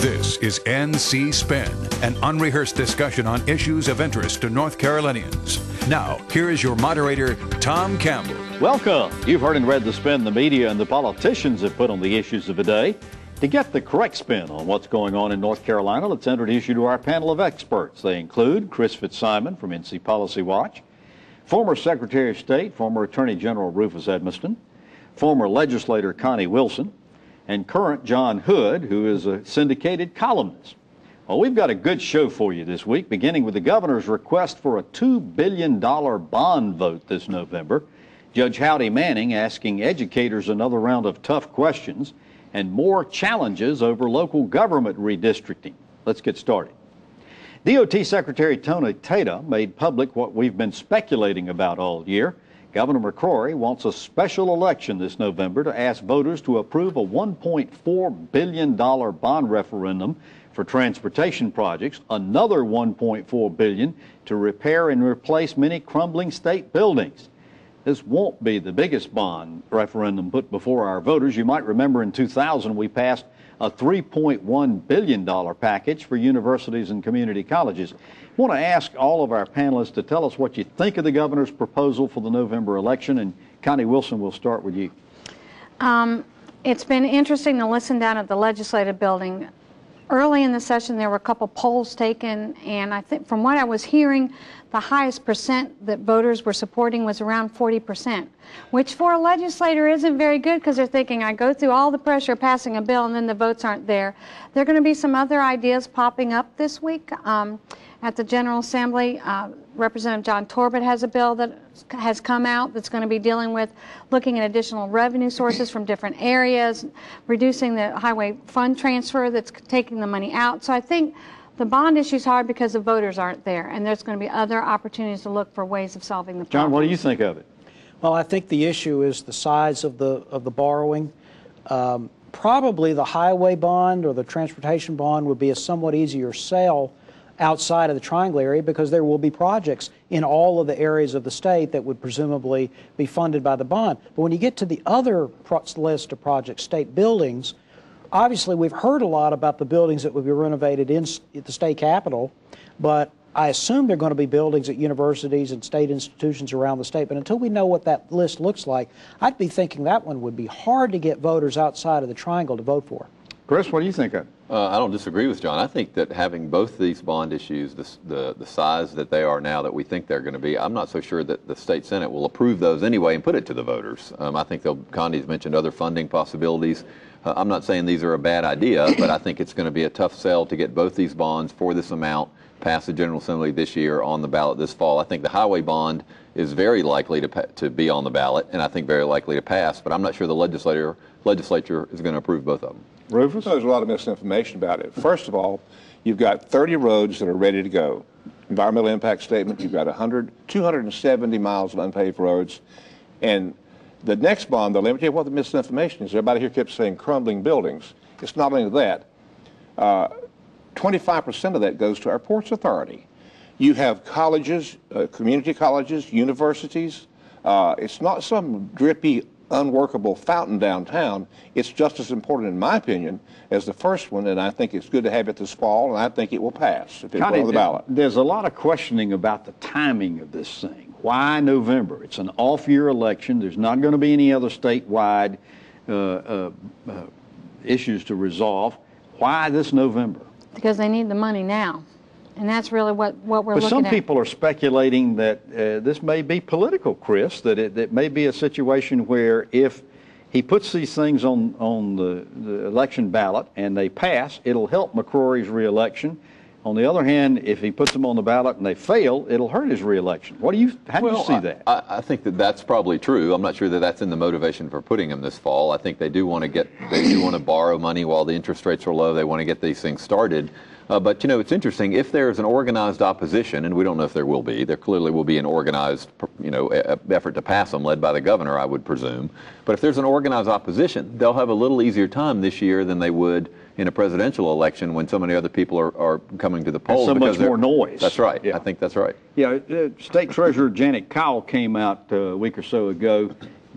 This is NC Spin, an unrehearsed discussion on issues of interest to North Carolinians. Now, here is your moderator, Tom Campbell. Welcome. You've heard and read the spin the media and the politicians have put on the issues of the day. To get the correct spin on what's going on in North Carolina, let's introduce you to our panel of experts. They include Chris Fitzsimon from NC Policy Watch, former Secretary of State, former Attorney General Rufus Edminsten, former legislator Connie Wilson, and current John Hood, who is a syndicated columnist. Well, we've got a good show for you this week, beginning with the governor's request for a $2 billion bond vote this November, Judge Howdy Manning asking educators another round of tough questions, and more challenges over local government redistricting. Let's get started. DOT Secretary Tony Tata made public what we've been speculating about all year. Governor McCrory wants a special election this November to ask voters to approve a $1.4 billion bond referendum for transportation projects, another $1.4 billion to repair and replace many crumbling state buildings. This won't be the biggest bond referendum put before our voters. You might remember in 2000 we passed a $3.1 billion package for universities and community colleges. I want to ask all of our panelists to tell us what you think of the governor's proposal for the November election. And Connie Wilson, we'll start with you. It's been interesting to listen down at the legislative building. Early in the session, there were a couple polls taken, and I think from what I was hearing, the highest percent that voters were supporting was around 40%, which for a legislator isn't very good because they're thinking, I go through all the pressure of passing a bill and then the votes aren't there. There are going to be some other ideas popping up this week. At the General Assembly, Representative John Torbett has a bill that has come out that's going to be dealing with looking at additional revenue sources from different areas, reducing the highway fund transfer that's taking the money out. So I think the bond issue is hard because the voters aren't there, and there's going to be other opportunities to look for ways of solving the problem. John, what do you think of it? Well, I think the issue is the size of the borrowing. Probably the highway bond or the transportation bond would be a somewhat easier sell outside of the Triangle area because there will be projects in all of the areas of the state that would presumably be funded by the bond. But when you get to the other list of projects, state buildings, obviously we've heard a lot about the buildings that would be renovated at the state capitol, but I assume they're going to be buildings at universities and state institutions around the state. But until we know what that list looks like, I'd be thinking that one would be hard to get voters outside of the Triangle to vote for. Chris, what do you think of it? I don't disagree with John. I think that having both these bond issues, the size that they are now that we think they're going to be, I'm not so sure that the state Senate will approve those anyway and put it to the voters. I think Connie's mentioned other funding possibilities. I'm not saying these are a bad idea, but I think it's going to be a tough sell to get both these bonds for this amount past the General Assembly this year on the ballot this fall. I think the highway bond is very likely to be on the ballot, and I think very likely to pass, but I'm not sure the legislature is going to approve both of them. Rufus? There's a lot of misinformation about it. First of all, you've got 30 roads that are ready to go. Environmental impact statement, you've got 270 miles of unpaved roads. And the next bond, let me tell you what the misinformation is. Everybody here kept saying crumbling buildings. It's not only that. 25% of that goes to our Ports Authority. You have colleges, community colleges, universities. It's not some drippy, unworkable fountain downtown. It's just as important, in my opinion, as the first one, and I think it's good to have it this fall, and I think it will pass if it's on the ballot. There's a lot of questioning about the timing of this thing. Why November? It's an off-year election. There's not going to be any other statewide issues to resolve. Why this November? Because they need the money now. And that's really what we're looking at. But some people are speculating that this may be political, Chris, that it may be a situation where if he puts these things on the election ballot and they pass, it'll help McCrory's reelection. On the other hand, if he puts them on the ballot and they fail, it'll hurt his reelection. How do you see that? I think that that's probably true. I'm not sure that that's in the motivation for putting him this fall. I think they do want to borrow money while the interest rates are low. They want to get these things started. But, you know, it's interesting. If there's an organized opposition, and we don't know if there will be, there clearly will be an organized, effort to pass them led by the governor, I would presume. But if there's an organized opposition, they'll have a little easier time this year than they would in a presidential election when so many other people are coming to the polls. So much more noise. That's right. Yeah. I think that's right. Yeah, State Treasurer Janet Cowell came out a week or so ago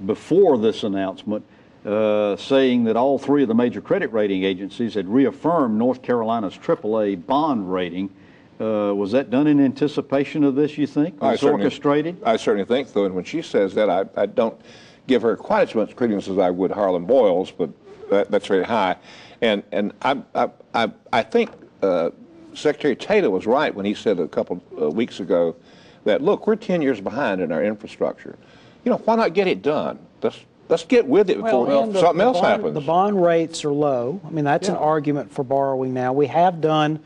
before this announcement saying that all three of the major credit rating agencies had reaffirmed North Carolina's AAA bond rating. Was that done in anticipation of this, you think? Was it orchestrated? I certainly think so. And when she says that, I don't give her quite as much credence as I would Harlan Boyles, but that's very high. And I think Secretary Taylor was right when he said a couple weeks ago that, look, we're 10 years behind in our infrastructure. You know, why not get it done? Let's get with it before something else happens. The bond rates are low. I mean, that's an argument for borrowing now. We have done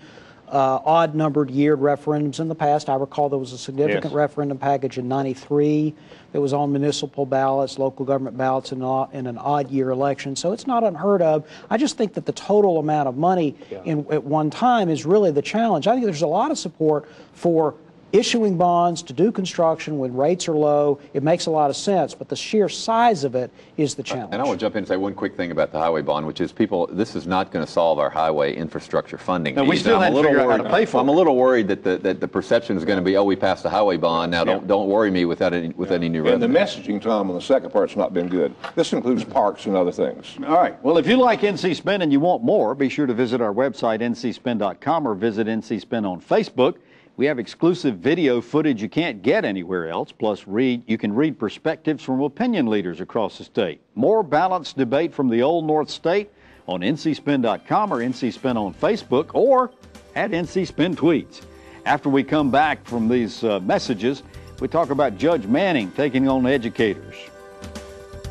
odd-numbered year referendums in the past. I recall there was a significant referendum package in '93 that was on municipal ballots, local government ballots, in an odd-year election. So it's not unheard of. I just think that the total amount of money at one time is really the challenge. I think there's a lot of support for issuing bonds to do construction when rates are low. It makes a lot of sense, but the sheer size of it is the challenge. And I want to jump in and say one quick thing about the highway bond, which is this is not going to solve our highway infrastructure funding needs. We still haven't figured out how to pay for it. I'm a little worried that the perception is going to be, oh, we passed the highway bond, now don't worry me with any new revenue. And the messaging, Tom, on the second part's not been good. This includes parks and other things. All right. Well, if you like NC Spin and you want more, be sure to visit our website, ncspin.com, or visit NC Spin on Facebook. We have exclusive video footage you can't get anywhere else, plus you can read perspectives from opinion leaders across the state. More balanced debate from the Old North State on ncspin.com or NCSpin on Facebook or at NCSpin Tweets. After we come back from these messages, we talk about Judge Manning taking on educators.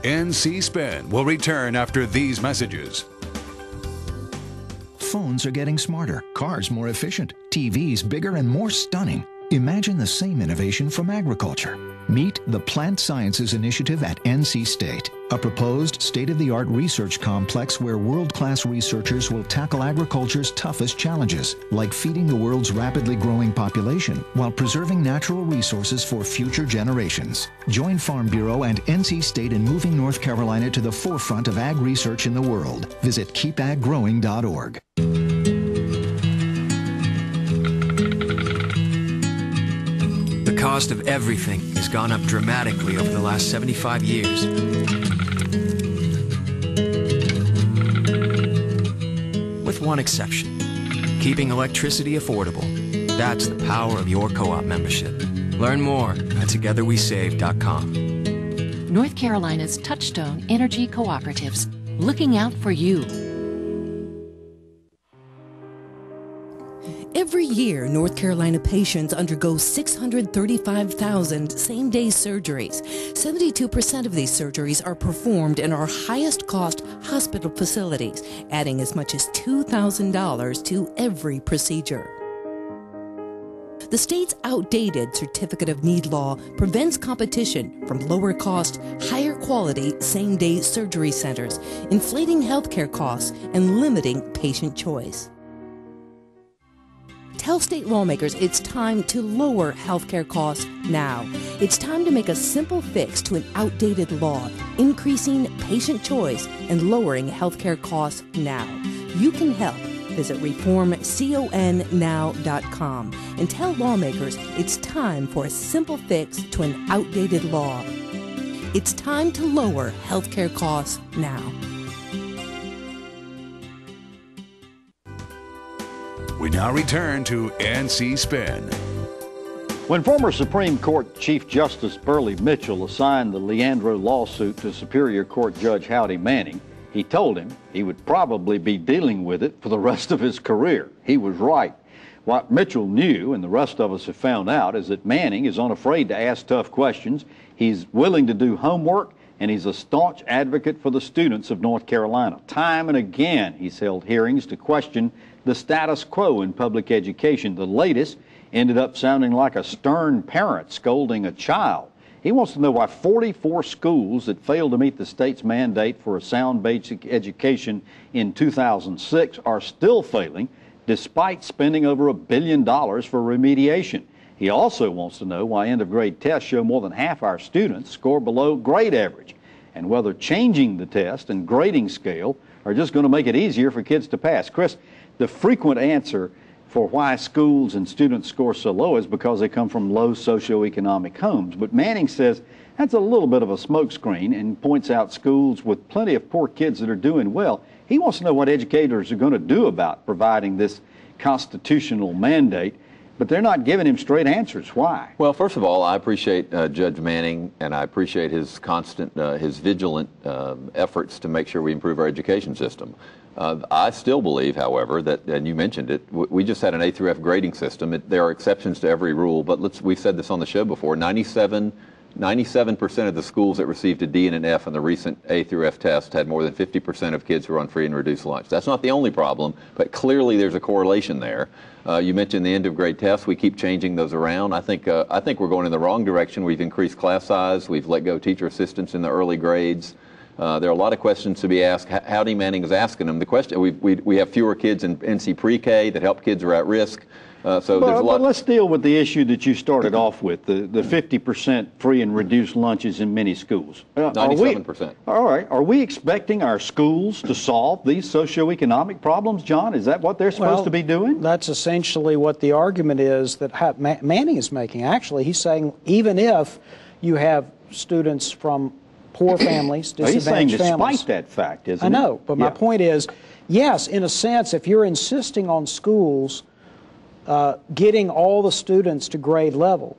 NC Spin will return after these messages. Phones are getting smarter, cars more efficient, TVs bigger and more stunning. Imagine the same innovation from agriculture. Meet the Plant Sciences Initiative at NC State, a proposed state-of-the-art research complex where world-class researchers will tackle agriculture's toughest challenges, like feeding the world's rapidly growing population while preserving natural resources for future generations. Join Farm Bureau and NC State in moving North Carolina to the forefront of ag research in the world. Visit keepaggrowing.org. The cost of everything has gone up dramatically over the last 75 years. With one exception, keeping electricity affordable. That's the power of your co-op membership. Learn more at togetherwesave.com. North Carolina's Touchstone Energy Cooperatives, looking out for you. Every year, North Carolina patients undergo 635,000 same-day surgeries. 72% of these surgeries are performed in our highest-cost hospital facilities, adding as much as $2,000 to every procedure. The state's outdated Certificate of Need law prevents competition from lower-cost, higher-quality same-day surgery centers, inflating healthcare costs and limiting patient choice. Tell state lawmakers it's time to lower healthcare costs now. It's time to make a simple fix to an outdated law, increasing patient choice and lowering healthcare costs now. You can help. Visit reformconnow.com and tell lawmakers it's time for a simple fix to an outdated law. It's time to lower healthcare costs now. We now return to NC Spin. When former Supreme Court Chief Justice Burley Mitchell assigned the Leandro lawsuit to Superior Court Judge Howdy Manning, he told him he would probably be dealing with it for the rest of his career. He was right. What Mitchell knew, and the rest of us have found out, is that Manning is unafraid to ask tough questions. He's willing to do homework, and he's a staunch advocate for the students of North Carolina. Time and again, he's held hearings to question the status quo in public education. The latest ended up sounding like a stern parent scolding a child. He wants to know why 44 schools that failed to meet the state's mandate for a sound basic education in 2006 are still failing, despite spending over $1 billion for remediation. He also wants to know why end-of-grade tests show more than half our students score below grade average, and whether changing the test and grading scale are just going to make it easier for kids to pass. Chris, the frequent answer for why schools and students score so low is because they come from low socioeconomic homes. But Manning says that's a little bit of a smokescreen and points out schools with plenty of poor kids that are doing well. He wants to know what educators are going to do about providing this constitutional mandate, but they're not giving him straight answers. Why? Well, first of all, I appreciate Judge Manning, and I appreciate his constant, his vigilant efforts to make sure we improve our education system. I still believe, however, that, and you mentioned it, we just had an A through F grading system. There are exceptions to every rule, but we've said this on the show before, 97% of the schools that received a D and an F on the recent A through F test had more than 50% of kids who were on free and reduced lunch. That's not the only problem, but clearly there's a correlation there. You mentioned the end of grade tests. We keep changing those around. I think we're going in the wrong direction. We've increased class size. We've let go teacher assistants in the early grades. There are a lot of questions to be asked. Howdy Manning is asking them. The question, we have fewer kids in NC pre-K that help kids who are at risk. There's a lot. But let's deal with the issue that you started off with, the 50% free and reduced lunches in many schools. 97%. All right. Are we expecting our schools to solve these socioeconomic problems, John? Is that what they're supposed to be doing? That's essentially what the argument is that Manning is making. Actually, he's saying even if you have students from poor families, disadvantaged he's saying families. despite that fact, isn't he? I know, but my point is, yes, in a sense, if you're insisting on schools getting all the students to grade level,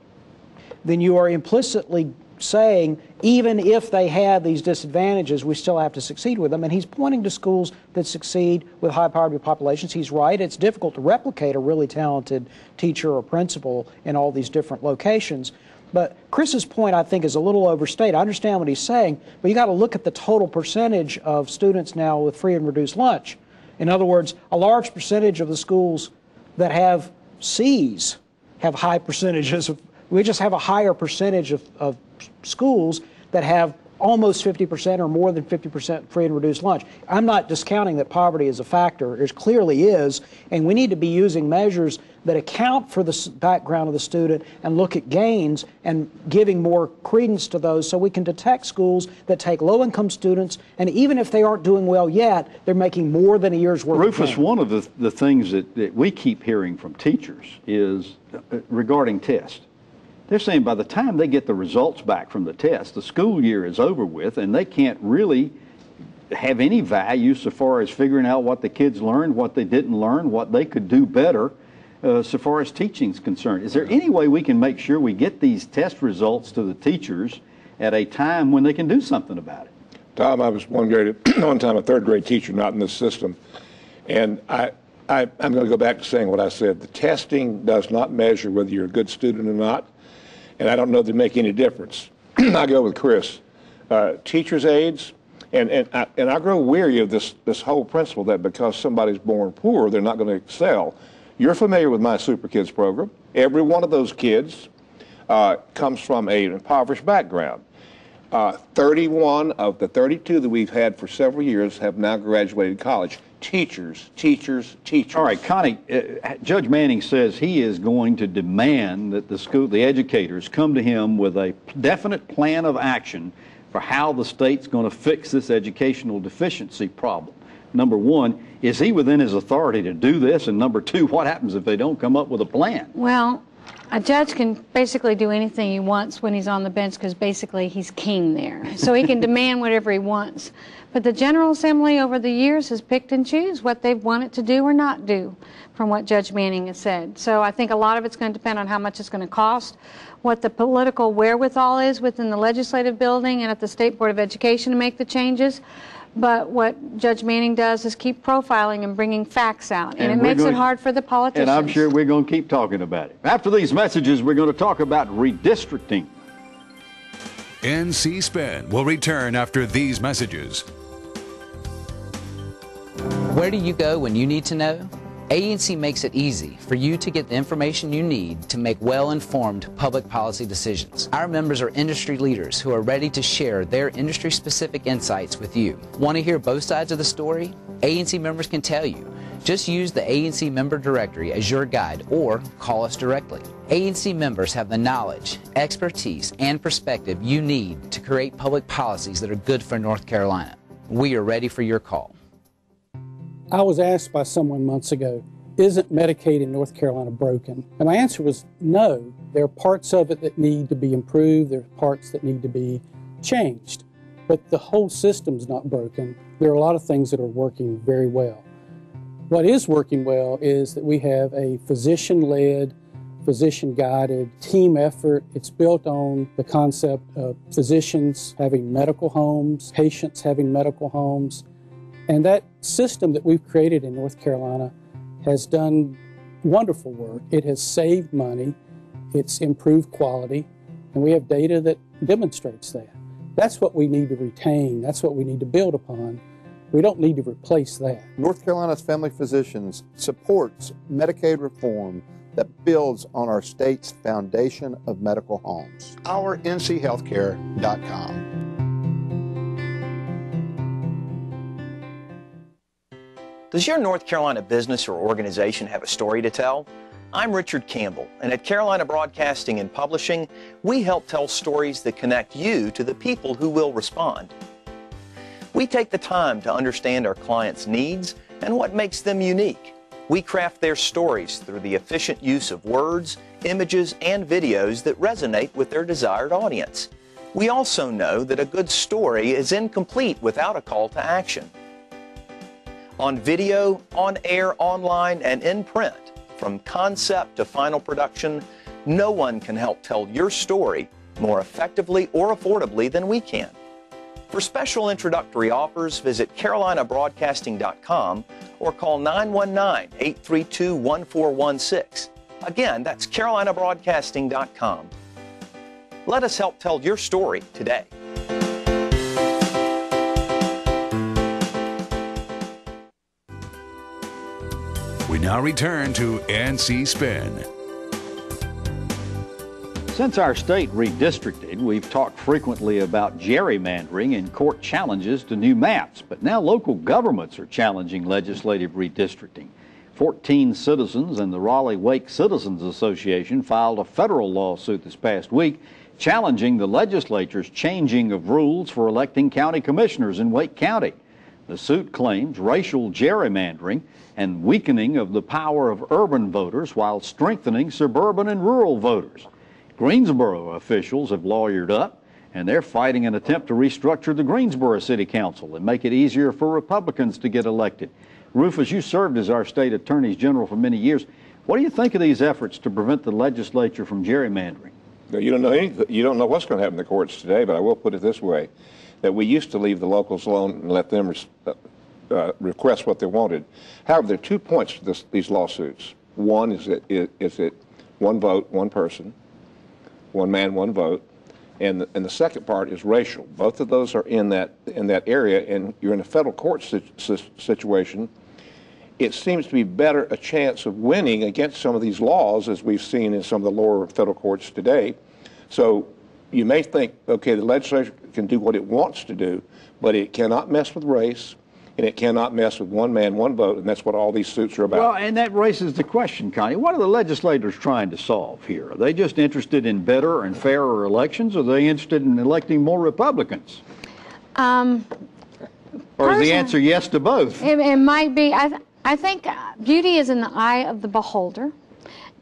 then you are implicitly saying even if they have these disadvantages, we still have to succeed with them. And he's pointing to schools that succeed with high poverty populations. He's right. It's difficult to replicate a really talented teacher or principal in all these different locations. But Chris's point, I think, is a little overstated. I understand what he's saying, but you got to look at the total percentage of students now with free and reduced lunch. In other words, a large percentage of the schools that have C's have high percentages of, we just have a higher percentage of schools that have almost 50% or more than 50% free and reduced lunch. I'm not discounting that poverty is a factor. It clearly is, and we need to be using measures that account for the background of the student and look at gains and giving more credence to those so we can detect schools that take low-income students, and even if they aren't doing well yet, they're making more than a year's worth Rufus, of gain. one of the things that we keep hearing from teachers is regarding tests. They're saying by the time they get the results back from the test, the school year is over with, and they can't really have any value so far as figuring out what the kids learned, what they didn't learn, what they could do better so far as teaching is concerned. Is there any way we can make sure we get these test results to the teachers at a time when they can do something about it? Tom, I was one time a third grade teacher, not in this system, and I'm going to go back to saying what I said. The testing does not measure whether you're a good student or not. And I don't know if they make any difference. I go with Chris. Teachers' aides, and I grow weary of this whole principle that because somebody's born poor, they're not going to excel. You're familiar with my Super Kids program. Every one of those kids comes from an impoverished background. 31 of the 32 that we've had for several years have now graduated college. Teachers. All right, Connie, Judge Manning says he is going to demand that the educators come to him with a definite plan of action for how the state's going to fix this educational deficiency problem. Number one, is he within his authority to do this? And number two, what happens if they don't come up with a plan? Well, a judge can basically do anything he wants when he's on the bench because basically he's king there. So he can demand whatever he wants. But the General Assembly over the years has picked and choose what they've wanted to do or not do from what Judge Manning has said. So I think a lot of it's going to depend on how much it's going to cost, what the political wherewithal is within the legislative building and at the State Board of Education to make the changes. But what Judge Manning does is keep profiling and bringing facts out, and it makes it hard for the politicians. And I'm sure we're going to keep talking about it. After these messages, we're going to talk about redistricting. NC Spin will return after these messages. Where do you go when you need to know? ANC makes it easy for you to get the information you need to make well-informed public policy decisions. Our members are industry leaders who are ready to share their industry-specific insights with you. Want to hear both sides of the story? ANC members can tell you. Just use the ANC member directory as your guide or call us directly. ANC members have the knowledge, expertise, and perspective you need to create public policies that are good for North Carolina. We are ready for your call. I was asked by someone months ago, isn't Medicaid in North Carolina broken? And my answer was no. There are parts of it that need to be improved. There are parts that need to be changed. But the whole system's not broken. There are a lot of things that are working very well. What is working well is that we have a physician-led, physician-guided team effort. It's built on the concept of physicians having medical homes, patients having medical homes. And that system that we've created in North Carolina has done wonderful work. It has saved money, it's improved quality, and we have data that demonstrates that. That's what we need to retain, that's what we need to build upon. We don't need to replace that. North Carolina's Family Physicians supports Medicaid reform that builds on our state's foundation of medical homes. OurNCHealthcare.com. Does your North Carolina business or organization have a story to tell? I'm Richard Campbell, and at Carolina Broadcasting and Publishing, we help tell stories that connect you to the people who will respond. We take the time to understand our clients' needs and what makes them unique. We craft their stories through the efficient use of words, images, and videos that resonate with their desired audience. We also know that a good story is incomplete without a call to action. On video, on air, online, and in print, from concept to final production, no one can help tell your story more effectively or affordably than we can. For special introductory offers, visit carolinabroadcasting.com or call 919-832-1416. Again, that's carolinabroadcasting.com. Let us help tell your story today. We now return to NC Spin. Since our state redistricted, we've talked frequently about gerrymandering and court challenges to new maps, but now local governments are challenging legislative redistricting. 14 citizens and the Raleigh-Wake Citizens Association filed a federal lawsuit this past week challenging the legislature's changing of rules for electing county commissioners in Wake County. The suit claims racial gerrymandering and weakening of the power of urban voters while strengthening suburban and rural voters. Greensboro officials have lawyered up, and they're fighting an attempt to restructure the Greensboro City Council and make it easier for Republicans to get elected. Rufus, you served as our state attorney general for many years. What do you think of these efforts to prevent the legislature from gerrymandering? You don't know anything. You don't know what's going to happen in the courts today, but I will put it this way, that we used to leave the locals alone and let them request what they wanted. However, there are 2 points to these lawsuits. One is that one vote, one person, one man, one vote, and the second part is racial. Both of those are in that area, and you're in a federal court situation. It seems to be better a chance of winning against some of these laws, as we've seen in some of the lower federal courts today. So you may think, okay, the legislature can do what it wants to do, but it cannot mess with race, and it cannot mess with one man, one vote, and that's what all these suits are about. Well, and that raises the question, Connie, what are the legislators trying to solve here? Are they just interested in better and fairer elections, or are they interested in electing more Republicans? Or is the answer yes to both? It might be. I think beauty is in the eye of the beholder,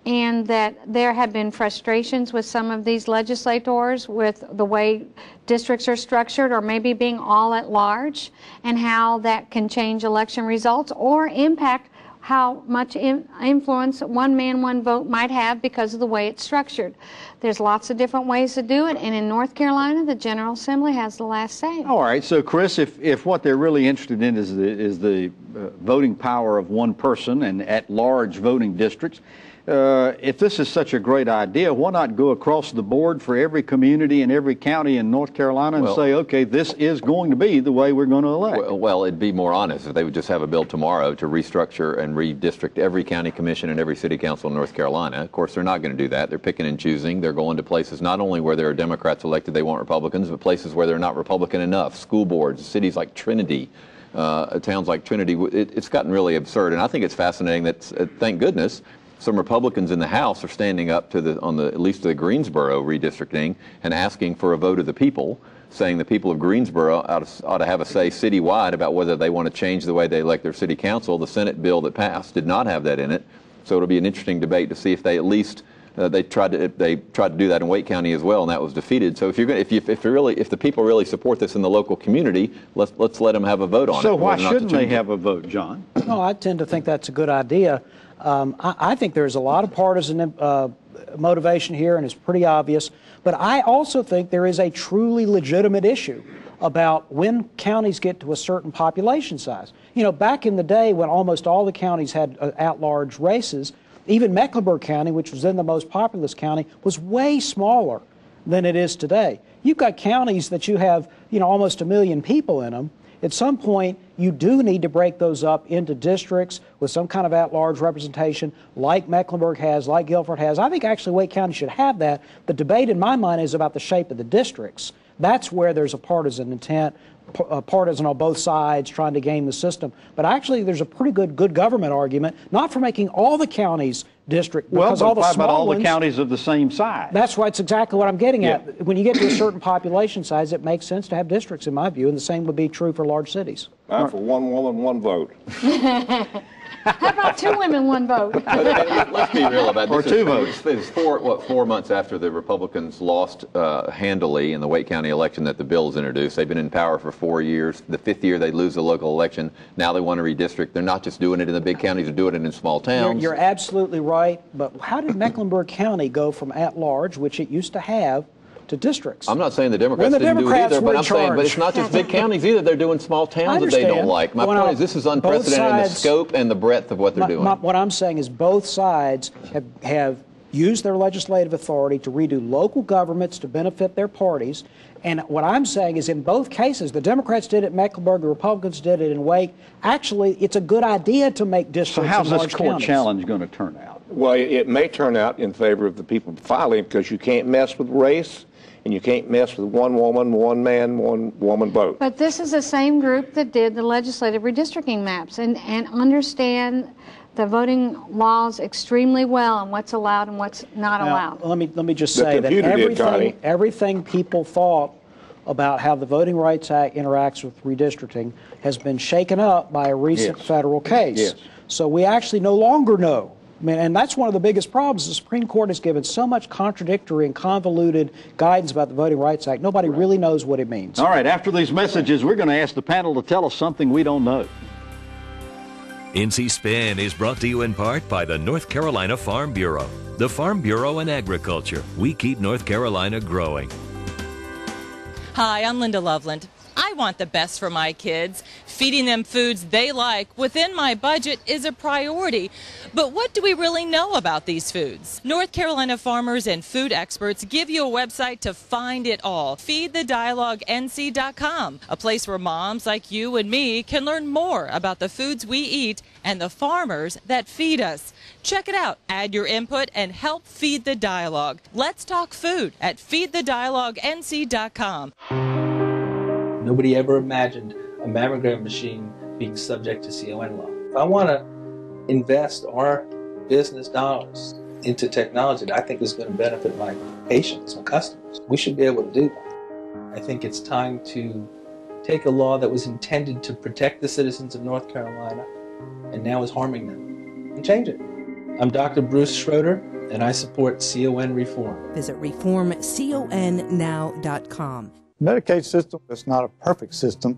and that there have been frustrations with some of these legislators with the way districts are structured, or maybe being all at large, and how that can change election results or impact how much influence one man, one vote might have because of the way it's structured. There's lots of different ways to do it, and in North Carolina, the General Assembly has the last say. All right, so Chris, if what they're really interested in is the voting power of one person and at-large voting districts, if this is such a great idea, why not go across the board for every community and every county in North Carolina and say, okay, this is going to be the way we're going to elect? Well, it'd be more honest if they would just have a bill tomorrow to restructure and redistrict every county commission and every city council in North Carolina. Of course, they're not going to do that. They're picking and choosing. They're going to places not only where there are Democrats elected, they want Republicans, but places where they're not Republican enough. School boards, cities like Trinity, towns like Trinity. It's gotten really absurd, and I think it's fascinating that, thank goodness, some Republicans in the House are standing up to at least the Greensboro redistricting and asking for a vote of the people saying the people of Greensboro ought to have a say citywide about whether they want to change the way they elect their city council. The Senate bill that passed did not have that in it, so it'll be an interesting debate to see if they at least they tried to do that in Wake County as well, and that was defeated. So if the people really support this in the local community, let's let them have a vote on it. So why shouldn't they have a vote, John? No, I tend to think that's a good idea. I think there's a lot of partisan motivation here, and it's pretty obvious. But I also think there is a truly legitimate issue about when counties get to a certain population size. You know, back in the day when almost all the counties had at-large races, even Mecklenburg County, which was then the most populous county, was way smaller than it is today. You've got counties that you have, you know, almost 1 million people in them. At some point, you do need to break those up into districts with some kind of at-large representation, like Mecklenburg has, like Guilford has. I think actually Wake County should have that. The debate in my mind is about the shape of the districts. That's where there's a partisan intent, partisan on both sides trying to game the system. But actually, there's a pretty good government argument, not for making all the counties district, because all the small ones. Well, but why about all the counties of the same size? That's right. It's exactly what I'm getting at. When you get to a certain population size, it makes sense to have districts, in my view, and the same would be true for large cities. For one woman, one vote. How about 2 women, 1 vote? Let's be real about this. Or 2 votes. It's 4 months after the Republicans lost handily in the Wake County election that the bill was introduced. They've been in power for 4 years. The 5th year they lose the local election. Now they want to redistrict. They're not just doing it in the big counties, they're doing it in small towns. You're absolutely right. But how did Mecklenburg County go from at-large, which it used to have, to districts? I'm not saying the Democrats didn't do it either, but I'm saying, but it's not just big counties either. They're doing small towns that they don't like. My point is this is unprecedented in the scope and the breadth of what they're doing. What I'm saying is both sides have used their legislative authority to redo local governments to benefit their parties. And what I'm saying is in both cases, the Democrats did it in Mecklenburg, the Republicans did it in Wake. Actually, it's a good idea to make districts in large counties. So how's this court challenge going to turn out? Well, it may turn out in favor of the people filing because you can't mess with race. And you can't mess with one woman, one man, one woman vote. But this is the same group that did the legislative redistricting maps and understand the voting laws extremely well and what's allowed and what's not allowed. Let me just say that everything people thought about how the Voting Rights Act interacts with redistricting has been shaken up by a recent federal case. Yes. So we actually no longer know. I mean, and that's one of the biggest problems. The Supreme Court has given so much contradictory and convoluted guidance about the Voting Rights Act. Nobody really knows what it means. All right, after these messages, we're going to ask the panel to tell us something we don't know. NC Spin is brought to you in part by the North Carolina Farm Bureau. The Farm Bureau and Agriculture. We keep North Carolina growing. Hi, I'm Linda Loveland. I want the best for my kids. Feeding them foods they like within my budget is a priority. But what do we really know about these foods? North Carolina farmers and food experts give you a website to find it all. FeedTheDialogueNC.com, a place where moms like you and me can learn more about the foods we eat and the farmers that feed us. Check it out. Add your input and help feed the dialogue. Let's talk food at FeedTheDialogueNC.com. Nobody ever imagined a mammogram machine being subject to CON law. If I want to invest our business dollars into technology that I think is going to benefit my patients, my customers, we should be able to do that. I think it's time to take a law that was intended to protect the citizens of North Carolina and now is harming them and change it. I'm Dr. Bruce Schroeder, and I support CON reform. Visit reformconnow.com. Medicaid system is not a perfect system.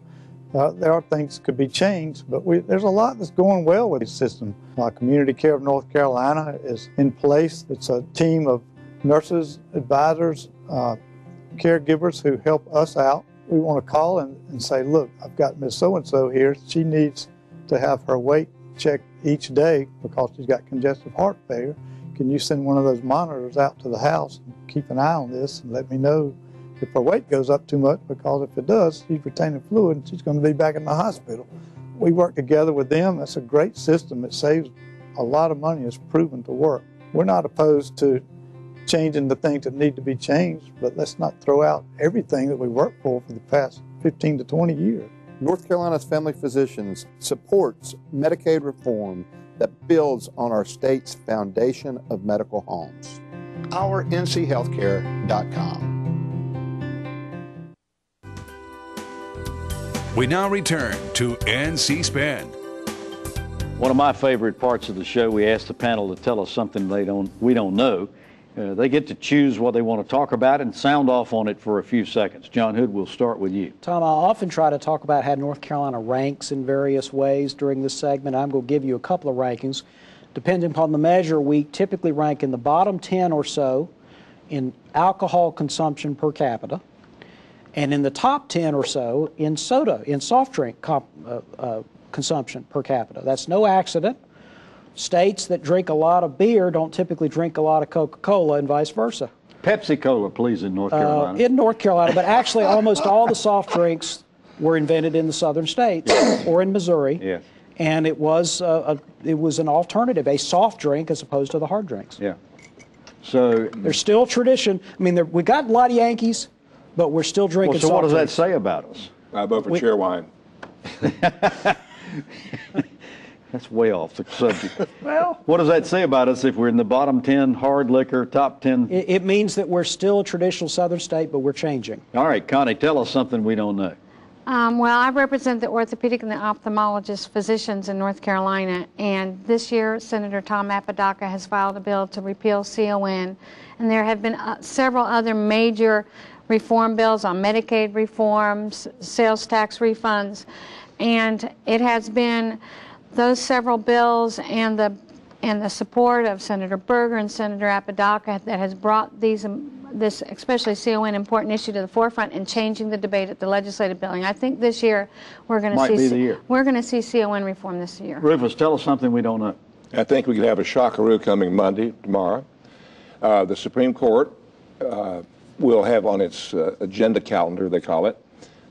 There are things that could be changed, but there's a lot that's going well with the system. Community Care of North Carolina is in place. It's a team of nurses, advisors, caregivers who help us out. We want to call and say, look, I've got Miss So-and-so here. She needs to have her weight checked each day because she's got congestive heart failure. Can you send one of those monitors out to the house and keep an eye on this and let me know if her weight goes up too much, because if it does, she's retaining fluid and she's going to be back in the hospital. We work together with them. That's a great system. It saves a lot of money. It's proven to work. We're not opposed to changing the things that need to be changed, but let's not throw out everything that we worked for the past 15 to 20 years. North Carolina's Family Physicians supports Medicaid reform that builds on our state's foundation of medical homes. OurNCHealthcare.com. We now return to NC Spin. One of my favorite parts of the show, we ask the panel to tell us something we don't know. They get to choose what they want to talk about and sound off on it for a few seconds. John Hood, we'll start with you. Tom, I often try to talk about how North Carolina ranks in various ways during this segment. I'm going to give you a couple of rankings. Depending upon the measure, we typically rank in the bottom 10 or so in alcohol consumption per capita, and in the top 10 or so in soft drink consumption per capita. That's no accident. States that drink a lot of beer don't typically drink a lot of Coca-Cola and vice versa. Pepsi-Cola, please, in North Carolina. In North Carolina, but actually almost all the soft drinks were invented in the southern states or in Missouri. Yes. And it was an alternative, a soft drink as opposed to the hard drinks. Yeah. So there's still tradition. I mean, we got a lot of Yankees, but we're still drinking soft what does drinks. that say about us? I vote for chair wine. That's way off the subject. Well, what does that say about us if we're in the bottom 10 hard liquor, top 10? It means that we're still a traditional southern state, but we're changing. All right, Connie, tell us something we don't know. Well, I represent the orthopedic and the ophthalmologist physicians in North Carolina, and this year Senator Tom Apodaca has filed a bill to repeal CON, and there have been several other major reform bills on Medicaid reforms, sales tax refunds, and it has been those several bills and the support of Senator Berger and Senator Apodaca that has brought this especially CON important issue to the forefront and changing the debate at the legislative building. I think this year we're going to see CON reform this year. Rufus, tell us something we don't know. I think we could have a shockaroo coming tomorrow. The Supreme Court will have on its agenda calendar, they call it,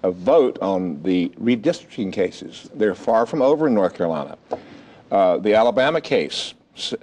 a vote on the redistricting cases. They're far from over in North Carolina. The Alabama case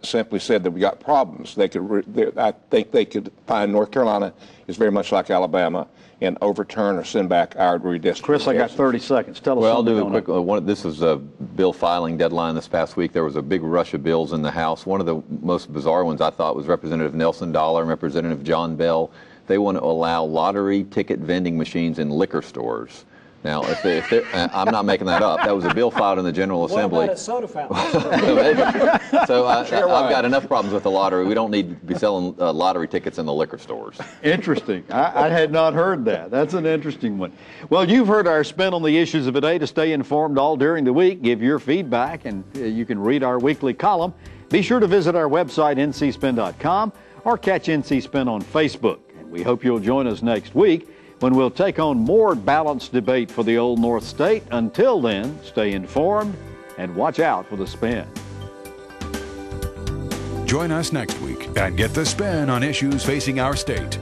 simply said that we got problems. I think they could find North Carolina is very much like Alabama and overturn or send back our redistricting. Chris, I got 30 seconds. Tell us Well, I'll something. do a quick one. This was a bill filing deadline this past week. There was a big rush of bills in the House. One of the most bizarre ones I thought was Representative Nelson Dollar and Representative John Bell. They want to allow lottery ticket vending machines in liquor stores. Now, I'm not making that up. That was a bill filed in the General Assembly. What about at soda fountains? So I've got enough problems with the lottery. We don't need to be selling lottery tickets in the liquor stores. Interesting. I had not heard that. That's an interesting one. Well, you've heard our spin on the issues of the day. To stay informed all during the week, give your feedback, and you can read our weekly column. Be sure to visit our website, ncspin.com, or catch NC Spin on Facebook. And we hope you'll join us next week when we'll take on more balanced debate for the Old North State. Until then, stay informed and watch out for the spin. Join us next week and get the spin on issues facing our state.